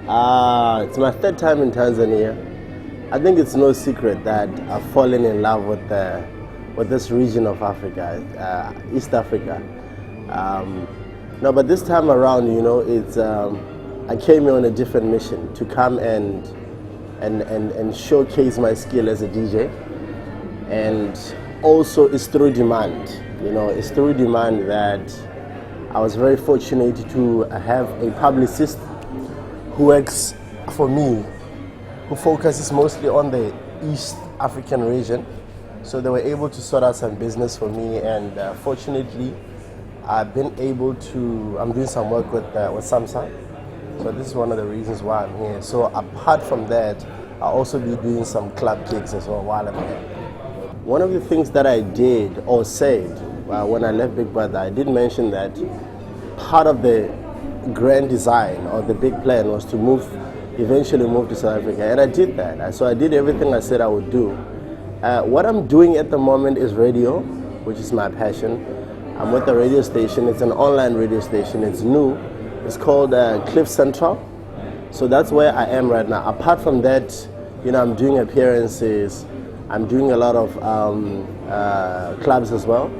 It's my third time in Tanzania. I think it's no secret that I've fallen in love with this region of Africa, East Africa. No, but this time around, it's I came here on a different mission to come and showcase my skill as a DJ, and also it's through demand. It's through demand that I was very fortunate to have a publicist who works for me, who focuses mostly on the East African region. So they were able to sort out some business for me, and fortunately, I'm doing some work with Samsung. So this is one of the reasons why I'm here. So apart from that, I'll also be doing some club gigs as well while I'm here. One of the things that I did or said when I left Big Brother, I did mention that part of the grand design or the big plan was to eventually move to South Africa, and I did that. So I did everything I said I would do. What I'm doing at the moment is radio, which is my passion. I'm with a radio station. It's an online radio station. It's new. It's called Cliff Central. So that's where I am right now. Apart from that, I'm doing appearances. I'm doing a lot of clubs as well.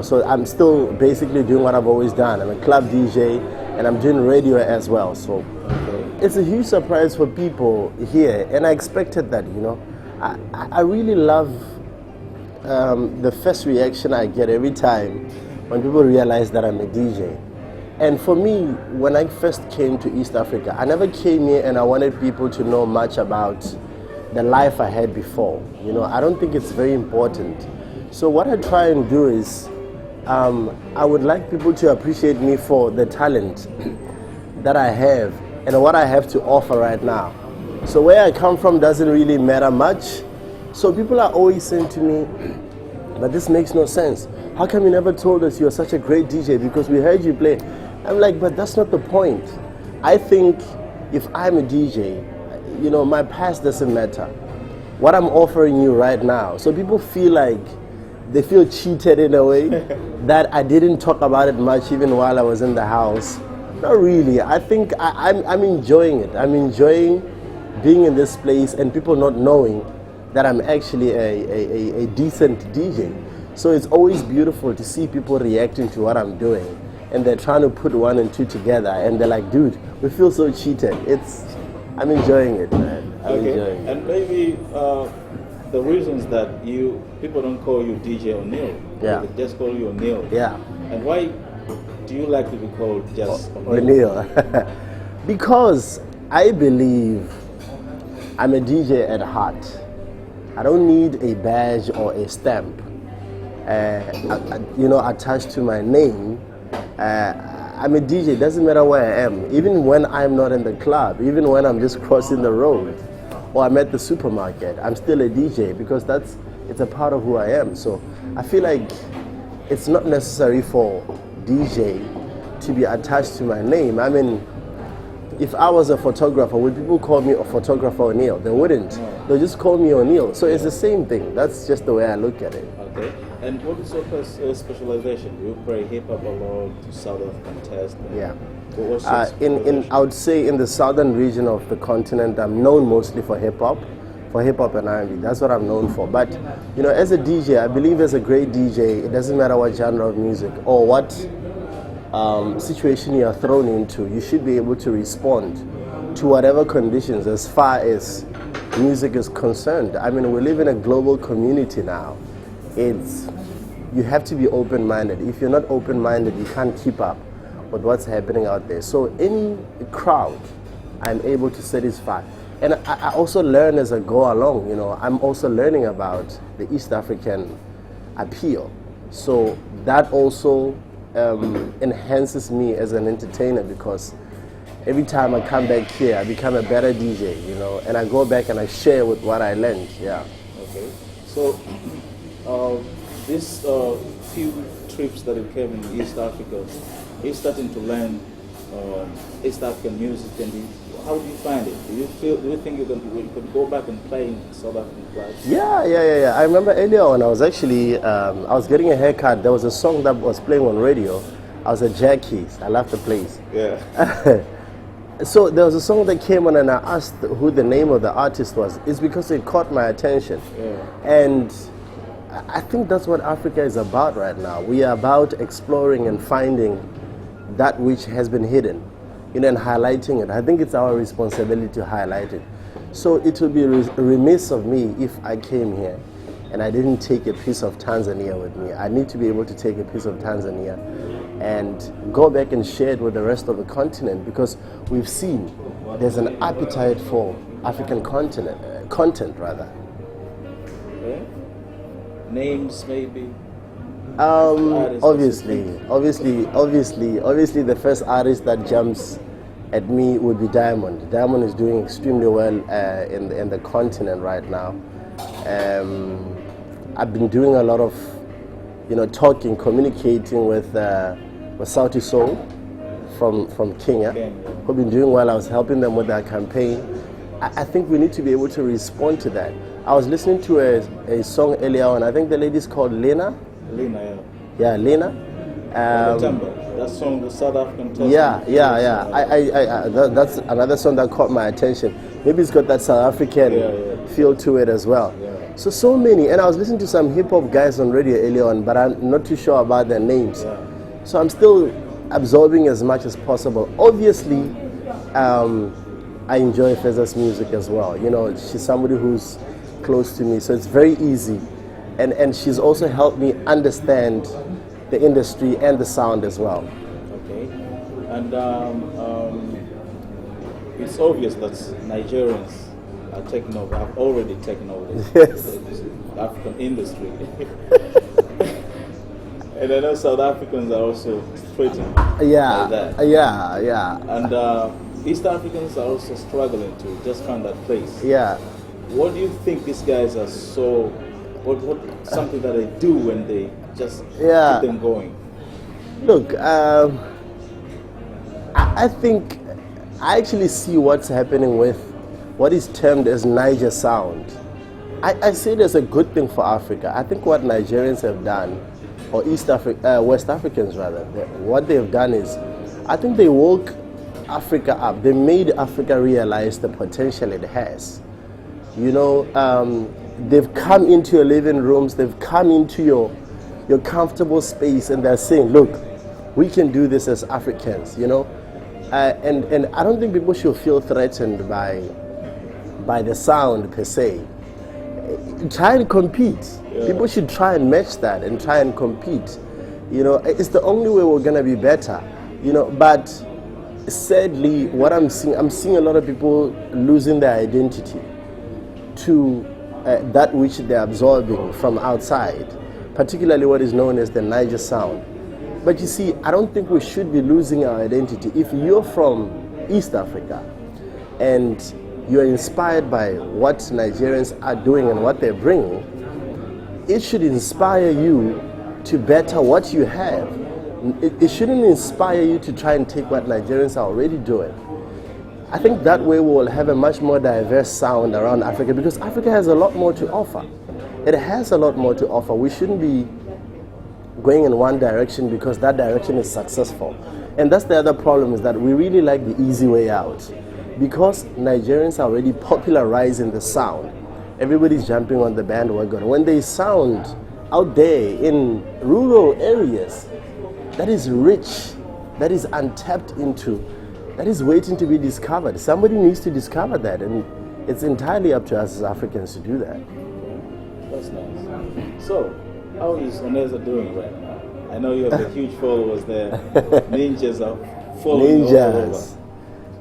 So I'm still basically doing what I've always done. I'm a club DJ, and I'm doing radio as well. So it's a huge surprise for people here, and I expected that. I really love the first reaction I get every time when people realize that I'm a DJ. And for me, when I first came to East Africa, I never came here and I wanted people to know much about the life I had before. I don't think it's very important. So what I try and do is, I would like people to appreciate me for the talent that I have and what I have to offer right now. So where I come from doesn't really matter much. So people are always saying to me, but this makes no sense. How come you never told us you're such a great DJ, because we heard you play? I'm like, but that's not the point. I think if I'm a DJ, my past doesn't matter. What I'm offering you right now. So people feel like they feel cheated in a way that I didn't talk about it much even while I was in the house. Not really. I think I'm enjoying it. I'm enjoying being in this place and people not knowing that I'm actually a decent DJ. So it's always beautiful to see people reacting to what I'm doing, and they're trying to put one and two together, and they're like, dude, we feel so cheated. I'm enjoying it, man. I'm enjoying it. And maybe the reasons that people don't call you DJ O'Neil. Yeah. They just call you O'Neil. Yeah. And why do you like to be called just O'Neil? Because I believe I'm a DJ at heart. I don't need a badge or a stamp, attached to my name. I'm a DJ. It doesn't matter where I am. Even when I'm not in the club, even when I'm just crossing the road, or I'm at the supermarket, I'm still a DJ, because it's a part of who I am. So I feel like it's not necessary for DJ to be attached to my name. I mean, if I was a photographer, would people call me a photographer O'Neil? They wouldn't. They'll just call me O'Neil. So it's the same thing. That's just the way I look at it. Okay. And what is your specialization? You play hip hop a lot, to sort of contest. Yeah. What's your I would say in the southern region of the continent, I'm known mostly for hip hop and R&B. That's what I'm known for. But as a DJ, I believe as a great DJ, it doesn't matter what genre of music or what situation you are thrown into, you should be able to respond to whatever conditions as far as music is concerned. I mean, we live in a global community now. You have to be open-minded. If you're not open-minded, you can't keep up with what's happening out there. So any crowd, I'm able to satisfy. And I also learn as I go along. I'm also learning about the East African appeal. So that also enhances me as an entertainer, because every time I come back here, I become a better DJ, and I go back and I share with what I learned. Yeah. Okay. So these few trips that you came in East Africa, you're starting to learn East African music, and how do you find it? Do you think you could go back and play in South African clubs? Yeah. I remember earlier on, I was actually I was getting a haircut. There was a song that was playing on radio. I was at Jackie's. I love the place. Yeah. So there was a song that came on and I asked who the name of the artist was. It's because it caught my attention. And I think that's what Africa is about right now. We are about exploring and finding that which has been hidden, and highlighting it. I think it's our responsibility to highlight it. So it would be remiss of me if I came here and I didn't take a piece of Tanzania with me. I need to be able to take a piece of Tanzania and go back and share it with the rest of the continent, because we've seen there's an appetite for African content rather. Okay. Names maybe? Obviously, the first artist that jumps at me would be Diamond. Diamond is doing extremely well in the continent right now. I've been doing a lot of, talking, communicating with Sauti Soul from Kenya, who've been doing well. I was helping them with their campaign. I think we need to be able to respond to that. I was listening to a song earlier on. I think the lady's called Lena. Lena, yeah. Yeah, Lena. That song, the South African Toast. Yeah. That's another song that caught my attention. Maybe it's got that South African feel to it as well. Yeah. So many. And I was listening to some hip hop guys on radio earlier on, but I'm not too sure about their names. Yeah. So I'm still absorbing as much as possible. Obviously, I enjoy Feza's music as well. She's somebody who's close to me, so it's very easy. And she's also helped me understand the industry and the sound as well. Okay. And it's obvious that Nigerians are taking over, have already taken over the African industry. And I know South Africans are also threatened by that. Yeah. And East Africans are also struggling to just find that place. Yeah. What do you think these guys are so... What something that they do when they just keep them going? Look, I think I actually see what's happening with what is termed as Niger Sound. I see it as a good thing for Africa. I think what Nigerians have done, or West Africans rather, what they have done is, I think they woke Africa up. They made Africa realize the potential it has. They've come into your living rooms, they've come into your comfortable space, and they're saying, look, we can do this as Africans, and I don't think people should feel threatened by the sound per se. Try and compete. People should try and match that and try and compete. It's the only way we're gonna be better. But sadly, what I'm seeing a lot of people losing their identity to that which they're absorbing from outside, particularly what is known as the Niger Sound. But you see, I don't think we should be losing our identity. If you're from East Africa and you're inspired by what Nigerians are doing and what they're bringing, it should inspire you to better what you have. It shouldn't inspire you to try and take what Nigerians are already doing. I think that way we will have a much more diverse sound around Africa, because Africa has a lot more to offer. It has a lot more to offer. We shouldn't be going in one direction because that direction is successful. And that's the other problem, is that we really like the easy way out. Because Nigerians are already popularizing the sound, everybody's jumping on the bandwagon. When they sound out there in rural areas, that is rich, that is untapped into, that is waiting to be discovered. Somebody needs to discover that, and it's entirely up to us as Africans to do that. That's nice. So, how is Oneza doing right now? I know you have a huge followers there. Ninjas are following all over.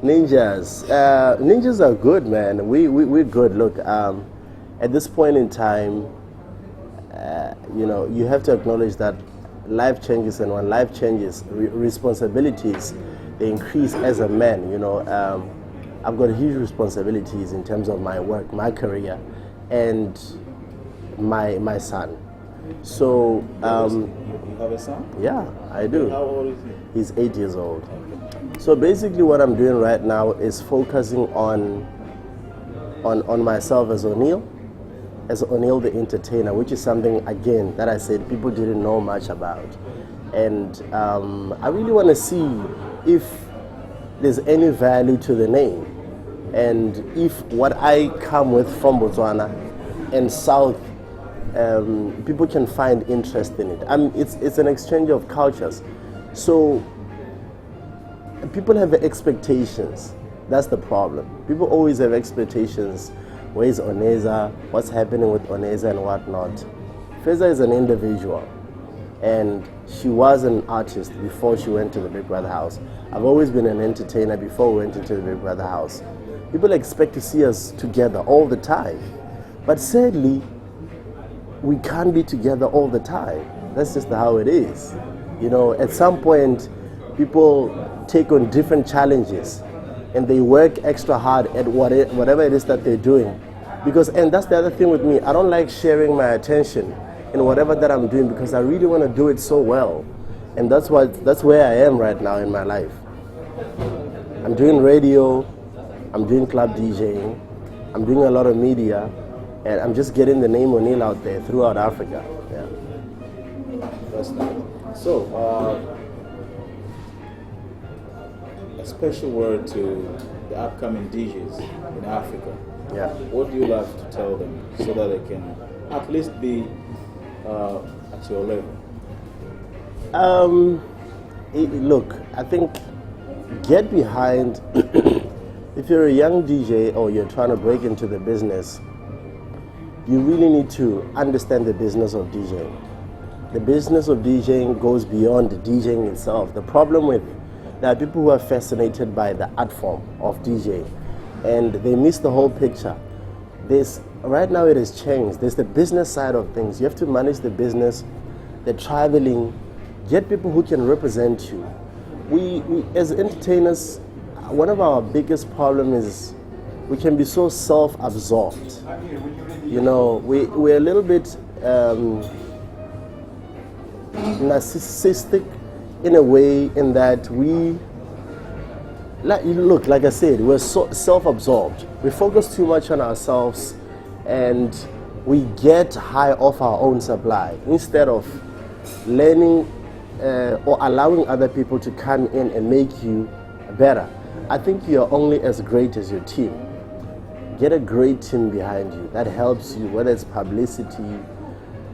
Ninjas are good, man. We're good. Look, at this point in time, you have to acknowledge that life changes, and when life changes, responsibilities, they increase as a man. I've got huge responsibilities in terms of my work, my career, and my son. So you have a son? Yeah, I do. How old is he? He's 8 years old. So basically what I'm doing right now is focusing on myself as O'Neal the entertainer, which is something, again, that I said people didn't know much about. And I really want to see if there's any value to the name. And if what I come with from Botswana and South, people can find interest in it. It's an exchange of cultures. So people have expectations. That's the problem. People always have expectations. Where is Oneza? What's happening with Oneza and whatnot? Feza is an individual, and she was an artist before she went to the Big Brother house. I've always been an entertainer before we went into the Big Brother house. People expect to see us together all the time, but sadly, we can't be together all the time. That's just how it is. You know, at some point, people take on different challenges, and they work extra hard at whatever it is that they're doing. And that's the other thing with me. I don't like sharing my attention in whatever that I'm doing because I really want to do it so well. And that's where I am right now in my life. I'm doing radio, I'm doing club DJing, I'm doing a lot of media, and I'm just getting the name O'Neal out there throughout Africa. Yeah. That's nice. So, a special word to the upcoming DJs in Africa. Yeah. What do you like to tell them so that they can at least be at your level? Look, I think get behind, if you're a young DJ or you're trying to break into the business, you really need to understand the business of DJing. The business of DJing goes beyond DJing itself. The problem with there are people who are fascinated by the art form of DJing, and they miss the whole picture. Right now it has changed. There's the business side of things. You have to manage the business, the traveling, get people who can represent you. We as entertainers, one of our biggest problems is we can be so self-absorbed. You know, we're a little bit narcissistic in a way, in that like I said, we're so self-absorbed. We focus too much on ourselves, and we get high off our own supply instead of learning or allowing other people to come in and make you better. I think you're only as great as your team. Get a great team behind you that helps you, whether it's publicity,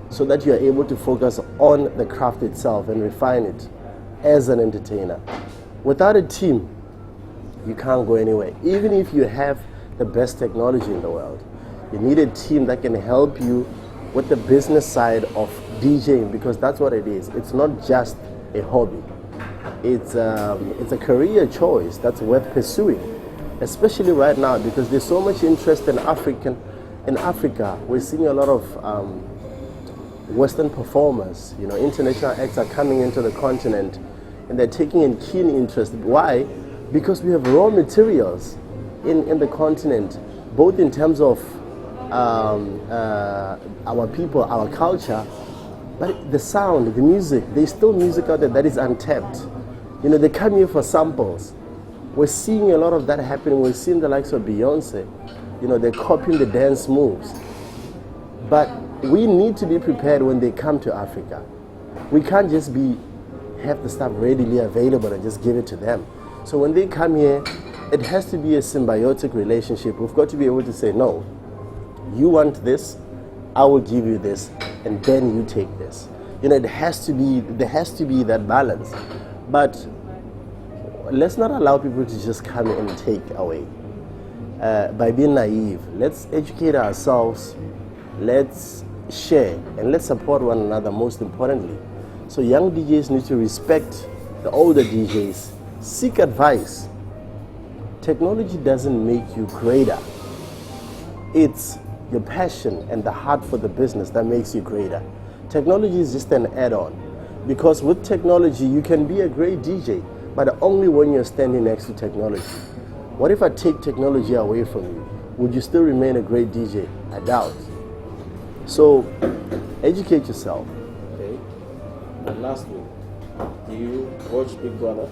so that you're able to focus on the craft itself and refine it as an entertainer. Without a team, you can't go anywhere. Even if you have the best technology in the world, you need a team that can help you with the business side of DJing, because that's what it is. It's not just a hobby. It's a career choice that's worth pursuing, especially right now because there's so much interest in Africa. We're seeing a lot of Western performers, you know, international acts are coming into the continent, and they're taking in keen interest. Why? Because we have raw materials in the continent, both in terms of our people, our culture, but the sound, the music. There's still music out there that is untapped. You know, they come here for samples. We're seeing a lot of that happening. We're seeing the likes of Beyonce. You know, they're copying the dance moves. But we need to be prepared when they come to Africa. We can't just have the stuff readily available and just give it to them. So when they come here, it has to be a symbiotic relationship. We've got to be able to say, no, you want this, I will give you this, and then you take this. You know, there has to be that balance. But let's not allow people to just come and take away by being naive. Let's educate ourselves, let's share, and let's support one another, most importantly. So young DJs need to respect the older DJs, seek advice. Technology doesn't make you greater. It's your passion and the heart for the business that makes you greater. Technology is just an add-on, because with technology you can be a great DJ, but only when you're standing next to technology. What if I take technology away from you? Would you still remain a great DJ? I doubt. So educate yourself. Okay. And lastly, do you watch Big Brother?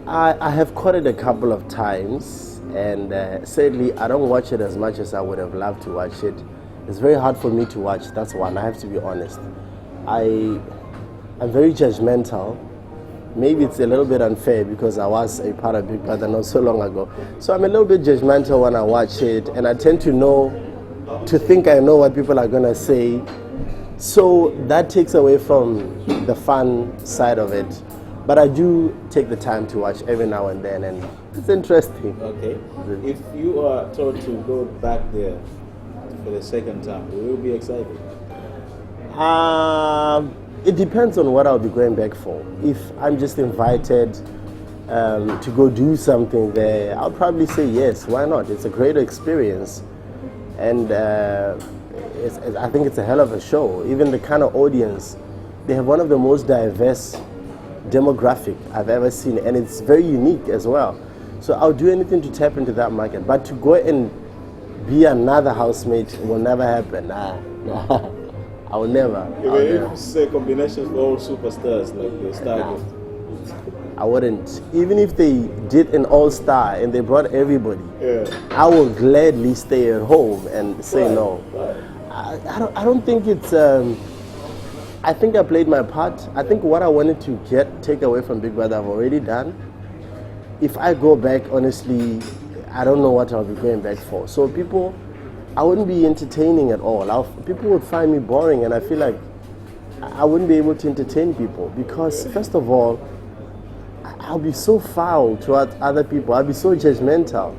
I have caught it a couple of times, and sadly I don't watch it as much as I would have loved to watch it. It's very hard for me to watch, that's one, I have to be honest. I'm very judgmental, maybe it's a little bit unfair because I was a part of Big Brother not so long ago. So I'm a little bit judgmental when I watch it, and I tend to think I know what people are gonna say. So that takes away from the fun side of it. But I do take the time to watch every now and then, and it's interesting. Okay. If you are told to go back there for the second time, will you be excited? It depends on what I'll be going back for. If I'm just invited to go do something there, I'll probably say yes. Why not? It's a great experience, and I think it's a hell of a show. Even the kind of audience, they have one of the most diverse demographic I've ever seen, and it's very unique as well. So I'll do anything to tap into that market, but to go and be another housemate will never happen. I will never. Even if you say combinations for all superstars like the Star Gift. I wouldn't. Even if they did an all-star and they brought everybody, I will gladly stay at home and say no. Right. I don't think it's. I think I played my part. I think what I wanted to take away from Big Brother, I've already done. If I go back, honestly, I don't know what I'll be going back for. So people, I wouldn't be entertaining at all. People would find me boring, and I feel like I wouldn't be able to entertain people because, first of all, I'll be so foul towards other people. I'll be so judgmental.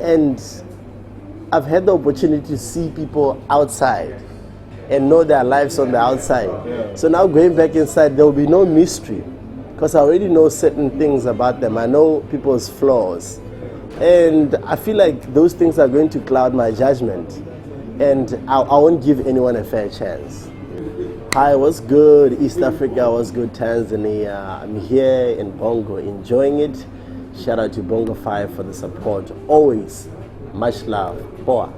And I've had the opportunity to see people outside and know their lives on the outside. Yeah. So now going back inside, there will be no mystery because I already know certain things about them. I know people's flaws. And I feel like those things are going to cloud my judgment. And I won't give anyone a fair chance. Hi, what's good? East Africa, what's good? Tanzania. I'm here in Bongo enjoying it. Shout out to Bongo 5 for the support. Always. Much love. Boa.